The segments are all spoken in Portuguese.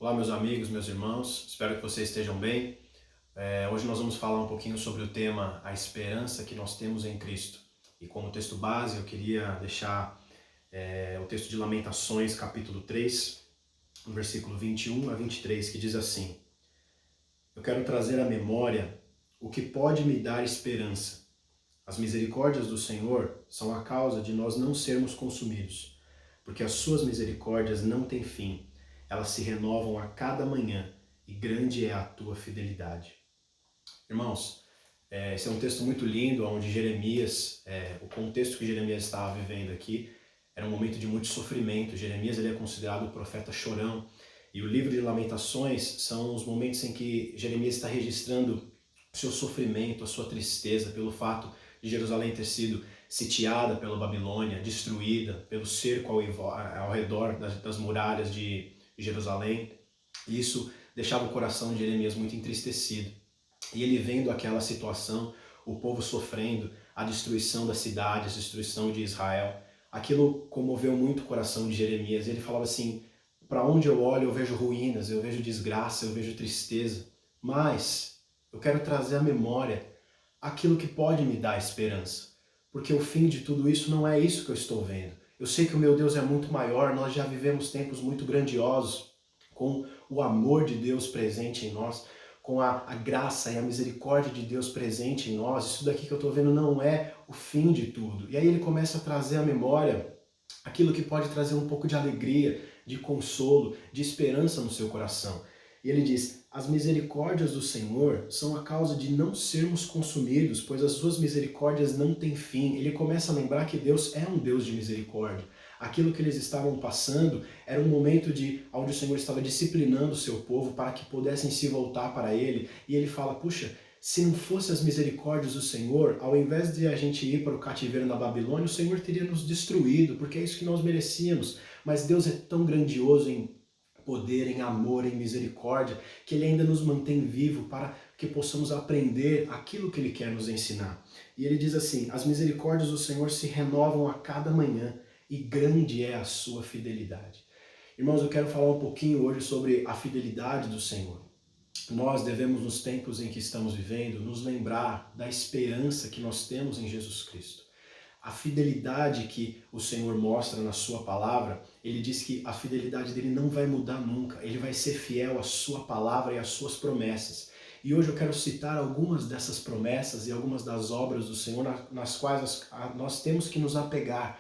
Olá, meus amigos, meus irmãos, espero que vocês estejam bem. Hoje nós vamos falar um pouquinho sobre o tema A Esperança que nós temos em Cristo. E como texto base, eu queria deixar o texto de Lamentações, capítulo 3, no versículo 21 a 23, que diz assim: Eu quero trazer à memória o que pode me dar esperança. As misericórdias do Senhor são a causa de nós não sermos consumidos, porque as suas misericórdias não têm fim. Elas se renovam a cada manhã, e grande é a tua fidelidade. Irmãos, esse é um texto muito lindo, onde Jeremias, o contexto que Jeremias estava vivendo aqui, era um momento de muito sofrimento. Jeremias ele é considerado o profeta chorão, e o livro de Lamentações são os momentos em que Jeremias está registrando o seu sofrimento, a sua tristeza pelo fato de Jerusalém ter sido sitiada pela Babilônia, destruída pelo cerco ao redor das muralhas de Jerusalém. E isso deixava o coração de Jeremias muito entristecido. E ele vendo aquela situação, o povo sofrendo, a destruição da cidade, a destruição de Israel, aquilo comoveu muito o coração de Jeremias. E ele falava assim: para onde eu olho eu vejo ruínas, eu vejo desgraça, eu vejo tristeza, mas eu quero trazer à memória aquilo que pode me dar esperança, porque o fim de tudo isso não é isso que eu estou vendo. Eu sei que o meu Deus é muito maior, nós já vivemos tempos muito grandiosos, com o amor de Deus presente em nós, com a graça e a misericórdia de Deus presente em nós. Isso daqui que eu estou vendo não é o fim de tudo. E aí ele começa a trazer à memória aquilo que pode trazer um pouco de alegria, de consolo, de esperança no seu coração. E ele diz: as misericórdias do Senhor são a causa de não sermos consumidos, pois as suas misericórdias não têm fim. Ele começa a lembrar que Deus é um Deus de misericórdia. Aquilo que eles estavam passando era um momento onde o Senhor estava disciplinando o seu povo para que pudessem se voltar para Ele. E ele fala: puxa, se não fossem as misericórdias do Senhor, ao invés de a gente ir para o cativeiro na Babilônia, o Senhor teria nos destruído, porque é isso que nós merecíamos. Mas Deus é tão grandioso em poder, em amor, em misericórdia, que Ele ainda nos mantém vivo para que possamos aprender aquilo que Ele quer nos ensinar. E ele diz assim: as misericórdias do Senhor se renovam a cada manhã, e grande é a sua fidelidade. Irmãos, eu quero falar um pouquinho hoje sobre a fidelidade do Senhor. Nós devemos, nos tempos em que estamos vivendo, nos lembrar da esperança que nós temos em Jesus Cristo. A fidelidade que o Senhor mostra na sua palavra, ele diz que a fidelidade dele não vai mudar nunca. Ele vai ser fiel à sua palavra e às suas promessas. E hoje eu quero citar algumas dessas promessas e algumas das obras do Senhor nas quais nós temos que nos apegar.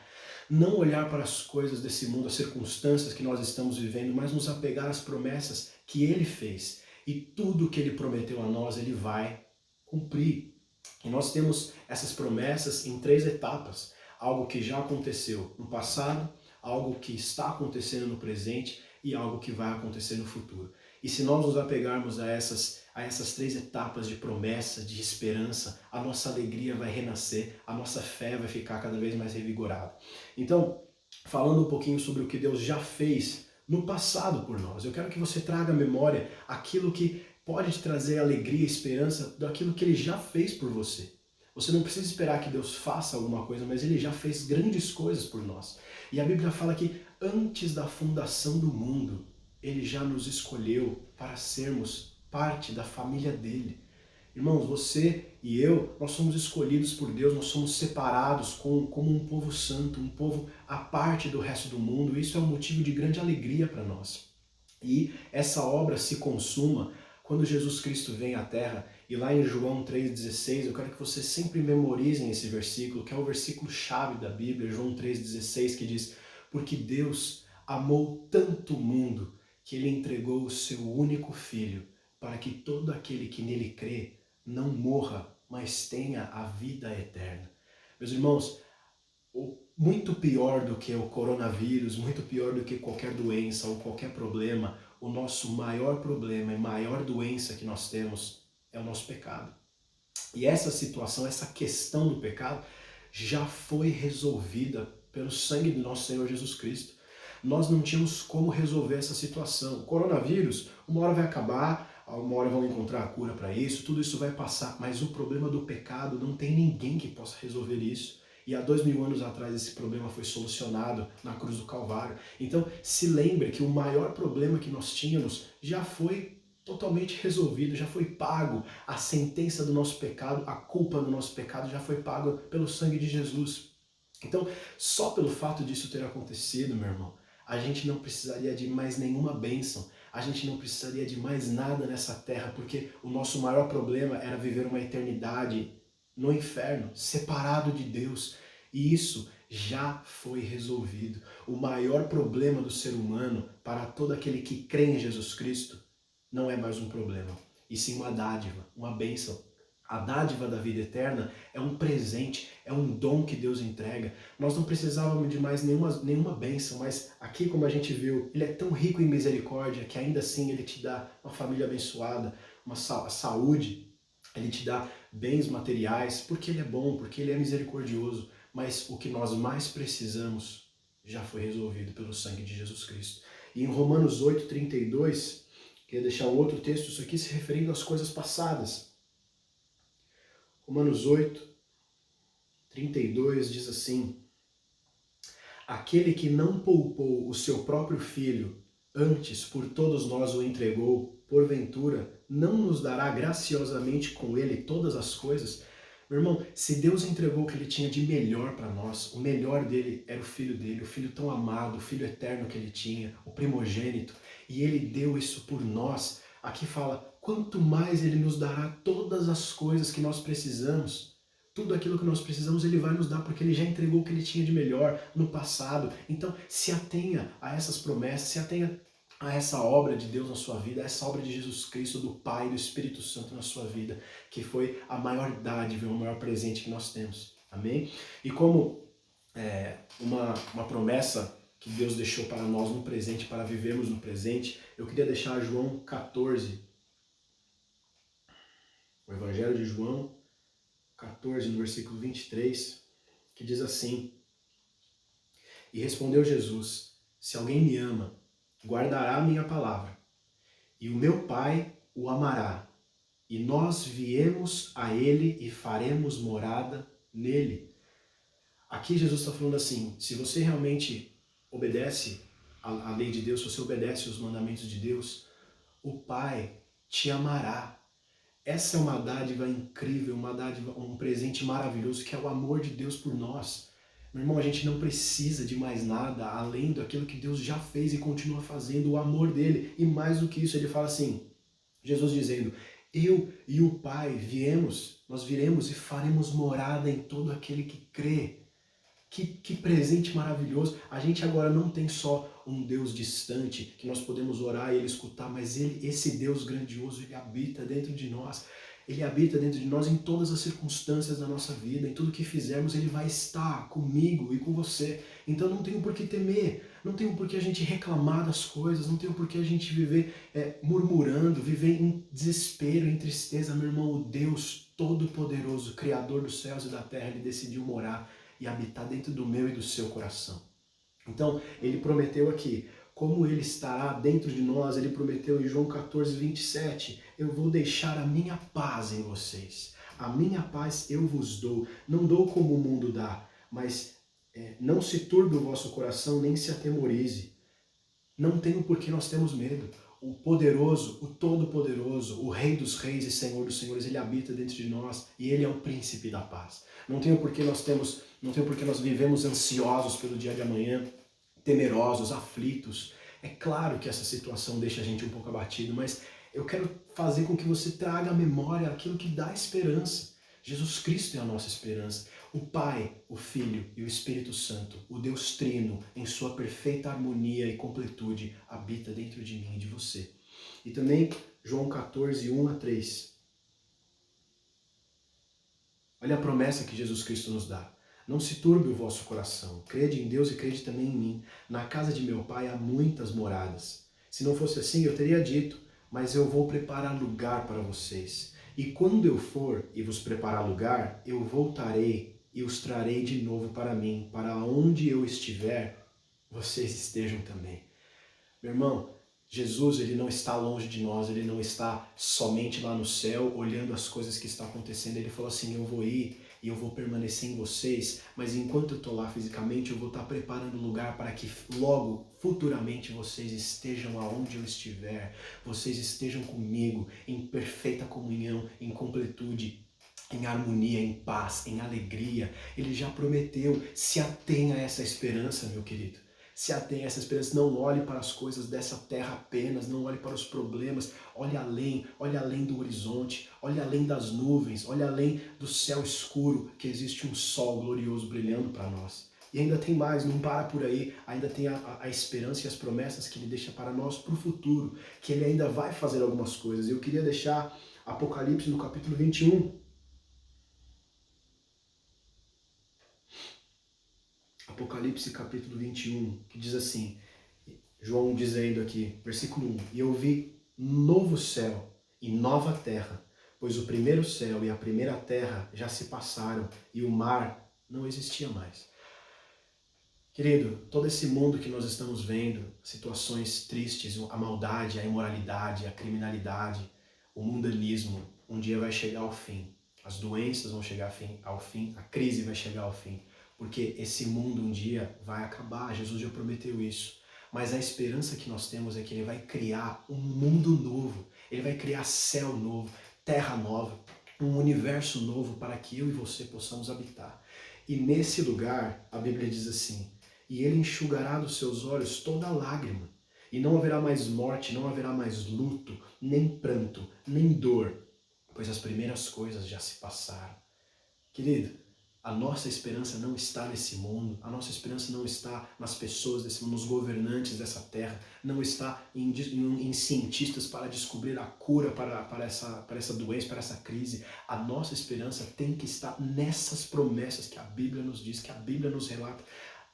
Não olhar para as coisas desse mundo, as circunstâncias que nós estamos vivendo, mas nos apegar às promessas que Ele fez. E tudo que Ele prometeu a nós, Ele vai cumprir. E nós temos essas promessas em 3 etapas. Algo que já aconteceu no passado, algo que está acontecendo no presente e algo que vai acontecer no futuro. E se nós nos apegarmos a essas 3 etapas de promessa, de esperança, a nossa alegria vai renascer, a nossa fé vai ficar cada vez mais revigorada. Então, falando um pouquinho sobre o que Deus já fez no passado por nós, eu quero que você traga à memória aquilo que pode te trazer alegria e esperança daquilo que Ele já fez por você. Você não precisa esperar que Deus faça alguma coisa, mas Ele já fez grandes coisas por nós. E a Bíblia fala que antes da fundação do mundo, Ele já nos escolheu para sermos parte da família dEle. Irmãos, você e eu, nós somos escolhidos por Deus, nós somos separados como um povo santo, um povo à parte do resto do mundo. Isso é um motivo de grande alegria para nós. E essa obra se consuma quando Jesus Cristo vem à Terra. E lá em João 3,16, eu quero que vocês sempre memorizem esse versículo, que é o versículo chave da Bíblia, João 3,16, que diz: porque Deus amou tanto o mundo que Ele entregou o seu único Filho, para que todo aquele que nele crê não morra, mas tenha a vida eterna. Meus irmãos, muito pior do que o coronavírus, muito pior do que qualquer doença ou qualquer problema, o nosso maior problema e maior doença que nós temos é o nosso pecado. E essa situação, essa questão do pecado, já foi resolvida pelo sangue do nosso Senhor Jesus Cristo. Nós não tínhamos como resolver essa situação. O coronavírus, uma hora vai acabar, uma hora vão encontrar a cura para isso, tudo isso vai passar, mas o problema do pecado não tem ninguém que possa resolver isso. E há 2000 anos atrás esse problema foi solucionado na cruz do Calvário. Então se lembre que o maior problema que nós tínhamos já foi totalmente resolvido, já foi pago. A sentença do nosso pecado, a culpa do nosso pecado já foi pago pelo sangue de Jesus. Então, só pelo fato disso ter acontecido, meu irmão, a gente não precisaria de mais nenhuma bênção, a gente não precisaria de mais nada nessa terra, porque o nosso maior problema era viver uma eternidade no inferno, separado de Deus. E isso já foi resolvido. O maior problema do ser humano, para todo aquele que crê em Jesus Cristo, não é mais um problema, e sim uma dádiva, uma bênção. A dádiva da vida eterna é um presente, é um dom que Deus entrega. Nós não precisávamos de mais nenhuma bênção, mas aqui, como a gente viu, Ele é tão rico em misericórdia que ainda assim Ele te dá uma família abençoada, uma saúde, Ele te dá bens materiais, porque Ele é bom, porque Ele é misericordioso. Mas o que nós mais precisamos já foi resolvido pelo sangue de Jesus Cristo. E em Romanos 8:32, queria deixar um outro texto, isso aqui se referindo às coisas passadas. Romanos 8:32 diz assim: aquele que não poupou o seu próprio filho, antes por todos nós o entregou, porventura não nos dará graciosamente com ele todas as coisas? Meu irmão, se Deus entregou o que Ele tinha de melhor para nós, o melhor dele era o Filho dele, o Filho tão amado, o Filho eterno que Ele tinha, o primogênito, e Ele deu isso por nós. Aqui fala, quanto mais Ele nos dará todas as coisas que nós precisamos. Tudo aquilo que nós precisamos Ele vai nos dar, porque Ele já entregou o que Ele tinha de melhor no passado. Então, se atenha a essas promessas, se atenha a essa obra de Deus na sua vida, a essa obra de Jesus Cristo, do Pai e do Espírito Santo na sua vida, que foi a maior dádiva, o maior presente que nós temos. Amém? E como uma promessa que Deus deixou para nós no presente, para vivermos no presente, eu queria deixar João 14, o Evangelho de João 14, no versículo 23, que diz assim: e respondeu Jesus, se alguém me ama, guardará a minha palavra, e o meu Pai o amará, e nós viemos a ele e faremos morada nele. Aqui Jesus está falando assim, se você realmente obedece à lei de Deus, se você obedece os mandamentos de Deus, o Pai te amará. Essa é uma dádiva incrível, uma dádiva, um presente maravilhoso, que é o amor de Deus por nós. Meu irmão, a gente não precisa de mais nada além daquilo que Deus já fez e continua fazendo, o amor dele. E mais do que isso, ele fala assim, Jesus dizendo, eu e o Pai nós viremos e faremos morada em todo aquele que crê. Que presente maravilhoso. A gente agora não tem só um Deus distante que nós podemos orar e Ele escutar, mas esse Deus grandioso, Ele habita dentro de nós. Ele habita dentro de nós em todas as circunstâncias da nossa vida, em tudo que fizermos, Ele vai estar comigo e com você. Então não tem por que temer, não tem por que a gente reclamar das coisas, não tem por que a gente viver murmurando, viver em desespero, em tristeza. Meu irmão, o Deus Todo-Poderoso, Criador dos céus e da terra, Ele decidiu morar e habitar dentro do meu e do seu coração. Então, Ele prometeu aqui, como Ele estará dentro de nós, Ele prometeu em João 14:27, eu vou deixar a minha paz em vocês. A minha paz eu vos dou, não dou como o mundo dá, mas não se turbe o vosso coração, nem se atemorize. Não tenho por que nós temos medo. O poderoso, o todo-poderoso, o Rei dos reis e Senhor dos senhores, Ele habita dentro de nós e Ele é o príncipe da paz. Não tenho por que nós vivemos ansiosos pelo dia de amanhã, temerosos, aflitos. É claro que essa situação deixa a gente um pouco abatido, mas eu quero fazer com que você traga à memória aquilo que dá esperança. Jesus Cristo é a nossa esperança. O Pai, o Filho e o Espírito Santo, o Deus Trino, em sua perfeita harmonia e completude, habita dentro de mim e de você. E também João 14:1-3. Olha a promessa que Jesus Cristo nos dá. Não se turbe o vosso coração. Crede em Deus e crede também em mim. Na casa de meu Pai há muitas moradas. Se não fosse assim, eu teria dito, mas eu vou preparar lugar para vocês. E quando eu for e vos preparar lugar, eu voltarei e os trarei de novo para mim, para onde eu estiver, vocês estejam também. Meu irmão, Jesus, Ele não está longe de nós, Ele não está somente lá no céu, olhando as coisas que estão acontecendo. Ele falou assim, eu vou ir e eu vou permanecer em vocês, mas enquanto eu estou lá fisicamente, eu vou estar preparando o lugar para que logo, futuramente, vocês estejam aonde eu estiver, vocês estejam comigo em perfeita comunhão, em completude, em harmonia, em paz, em alegria. Ele já prometeu. Se atenha a essa esperança, meu querido. Se atenha a essa esperança. Não olhe para as coisas dessa terra apenas, não olhe para os problemas. Olhe além do horizonte, olhe além das nuvens, olhe além do céu escuro, que existe um sol glorioso brilhando para nós. E ainda tem mais, não para por aí, ainda tem a esperança e as promessas que ele deixa para nós para o futuro, que ele ainda vai fazer algumas coisas. Eu queria deixar Apocalipse no capítulo 21. Apocalipse capítulo 21, que diz assim, João dizendo aqui, versículo 1, e eu vi novo céu e nova terra, pois o primeiro céu e a primeira terra já se passaram e o mar não existia mais. Querido, todo esse mundo que nós estamos vendo, situações tristes, a maldade, a imoralidade, a criminalidade, o mundanismo, um dia vai chegar ao fim. As doenças vão chegar ao fim, a crise vai chegar ao fim. Porque esse mundo um dia vai acabar, Jesus já prometeu isso. Mas a esperança que nós temos é que ele vai criar um mundo novo, ele vai criar céu novo, terra nova, um universo novo para que eu e você possamos habitar. E nesse lugar, a Bíblia diz assim, e ele enxugará dos seus olhos toda lágrima, e não haverá mais morte, não haverá mais luto, nem pranto, nem dor, pois as primeiras coisas já se passaram. Querido, a nossa esperança não está nesse mundo, a nossa esperança não está nas pessoas desse mundo, nos governantes dessa terra, não está em cientistas para descobrir a cura para essa doença, para essa crise. A nossa esperança tem que estar nessas promessas que a Bíblia nos diz, que a Bíblia nos relata.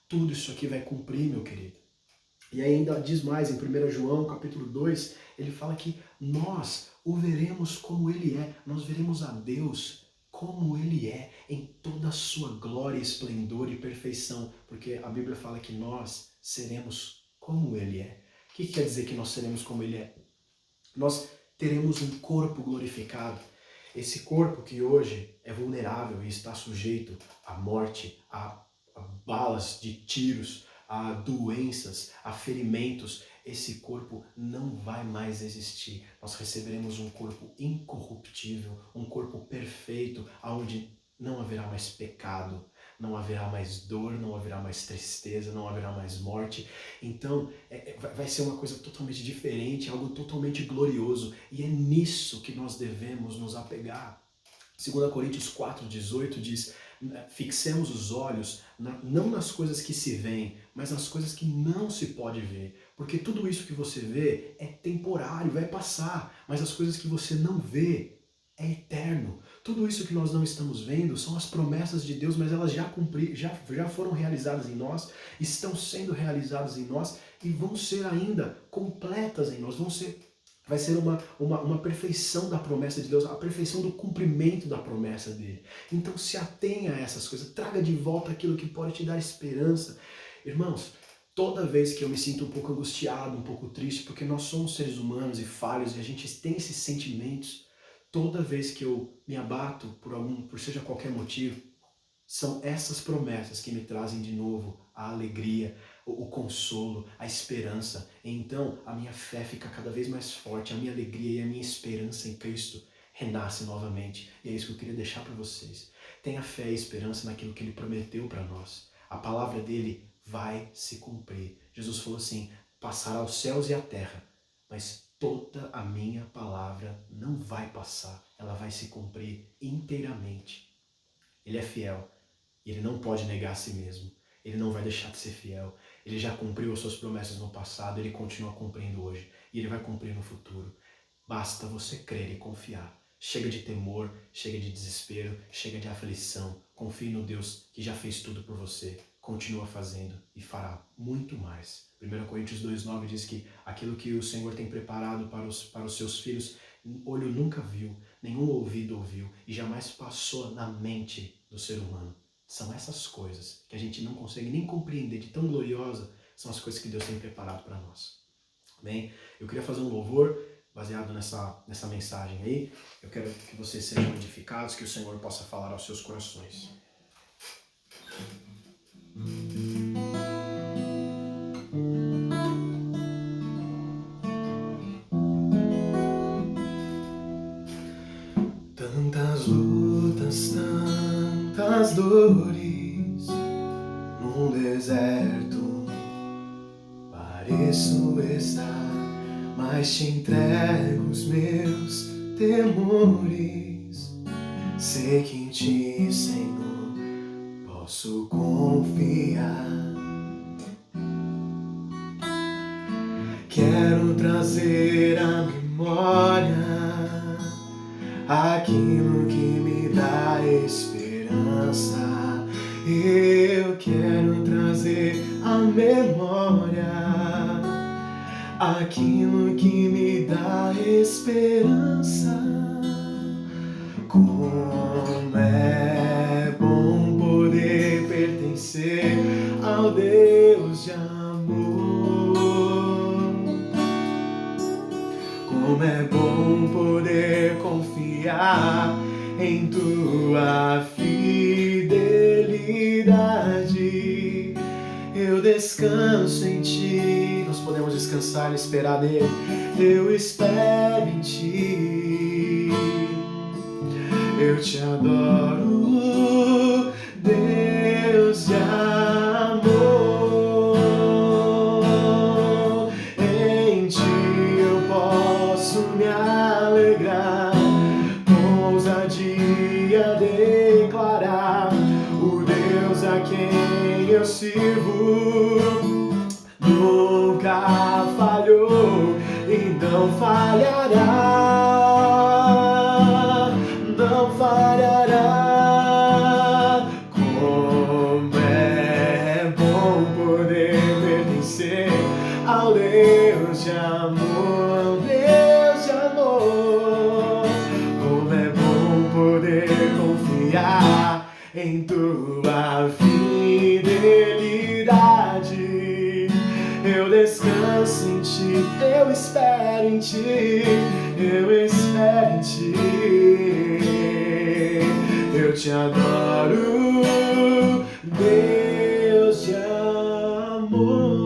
Tudo isso aqui vai cumprir, meu querido. E ainda diz mais, em 1 João capítulo 2, ele fala que nós o veremos como ele é, nós veremos a Deus como ele é, em toda a sua glória, esplendor e perfeição, porque a Bíblia fala que nós seremos como ele é. O que quer dizer que nós seremos como ele é? Nós teremos um corpo glorificado. Esse corpo que hoje é vulnerável e está sujeito à morte, a balas de tiros, a doenças, a ferimentos, esse corpo não vai mais existir. Nós receberemos um corpo incorruptível, um corpo perfeito, onde não haverá mais pecado, não haverá mais dor, não haverá mais tristeza, não haverá mais morte. Então, vai ser uma coisa totalmente diferente, algo totalmente glorioso. E é nisso que nós devemos nos apegar. 2 Coríntios 4,18 diz, fixemos os olhos não nas coisas que se veem, mas nas coisas que não se pode ver. Porque tudo isso que você vê é temporário, vai passar, mas as coisas que você não vê é eterno. Tudo isso que nós não estamos vendo são as promessas de Deus, mas elas já foram realizadas em nós, estão sendo realizadas em nós e vão ser ainda completas em nós, vai ser uma perfeição da promessa de Deus, a perfeição do cumprimento da promessa dele. Então se atenha a essas coisas, traga de volta aquilo que pode te dar esperança. Irmãos, toda vez que eu me sinto um pouco angustiado, um pouco triste, porque nós somos seres humanos e falhos e a gente tem esses sentimentos, toda vez que eu me abato por seja qualquer motivo, são essas promessas que me trazem de novo a alegria, o consolo, a esperança. Então a minha fé fica cada vez mais forte, a minha alegria e a minha esperança em Cristo renasce novamente. E é isso que eu queria deixar para vocês. Tenha fé e esperança naquilo que Ele prometeu para nós. A palavra dele vai se cumprir. Jesus falou assim, passará os céus e a terra, mas toda a minha palavra não vai passar. Ela vai se cumprir inteiramente. Ele é fiel. E ele não pode negar a si mesmo. Ele não vai deixar de ser fiel. Ele já cumpriu as suas promessas no passado, ele continua cumprindo hoje. E ele vai cumprir no futuro. Basta você crer e confiar. Chega de temor, chega de desespero, chega de aflição. Confie no Deus que já fez tudo por você. Continua fazendo e fará muito mais. 1 Coríntios 2,9 diz que aquilo que o Senhor tem preparado para os seus filhos, olho nunca viu, nenhum ouvido ouviu e jamais passou na mente do ser humano. São essas coisas que a gente não consegue nem compreender, de tão gloriosa, são as coisas que Deus tem preparado para nós. Amém? Eu queria fazer um louvor baseado nessa mensagem aí. Eu quero que vocês sejam edificados, que o Senhor possa falar aos seus corações. Tantas lutas, tantas dores, num deserto pareço estar, mas te entrego os meus temores. Sei que em ti, Senhor, posso confiar. Quero trazer à memória aquilo que me dá esperança. Eu quero trazer à memória aquilo que me dá esperança. Como é bom poder pertencer ao Deus de amor. Como é bom poder confiar em tua fidelidade. Eu descanso em ti. Nós podemos descansar e esperar nele. Eu espero em ti. Eu te adoro, Deus de amor. Em ti eu posso me alegrar, com ousadia declarar: o Deus a quem eu sirvo nunca falhou e não falhará. Não falhará. Como é bom poder pertencer ao Deus de amor, Deus de amor. Como é bom poder confiar em tua fidelidade. Eu descanso em ti, eu espero em ti, eu espero em ti. Eu te adoro, Deus de amor.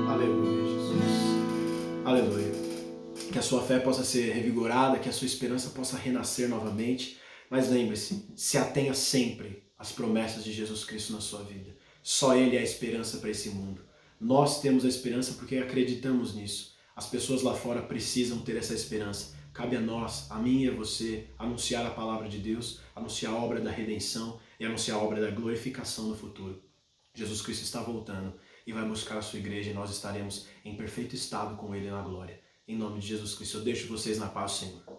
Aleluia, Jesus. Aleluia. Que a sua fé possa ser revigorada, que a sua esperança possa renascer novamente. Mas lembre-se, se atenha sempre às promessas de Jesus Cristo na sua vida. Só Ele é a esperança para esse mundo. Nós temos a esperança porque acreditamos nisso. As pessoas lá fora precisam ter essa esperança. Cabe a nós, a mim e a você, anunciar a palavra de Deus, anunciar a obra da redenção e anunciar a obra da glorificação no futuro. Jesus Cristo está voltando e vai buscar a sua igreja e nós estaremos em perfeito estado com Ele na glória. Em nome de Jesus Cristo, eu deixo vocês na paz, Senhor.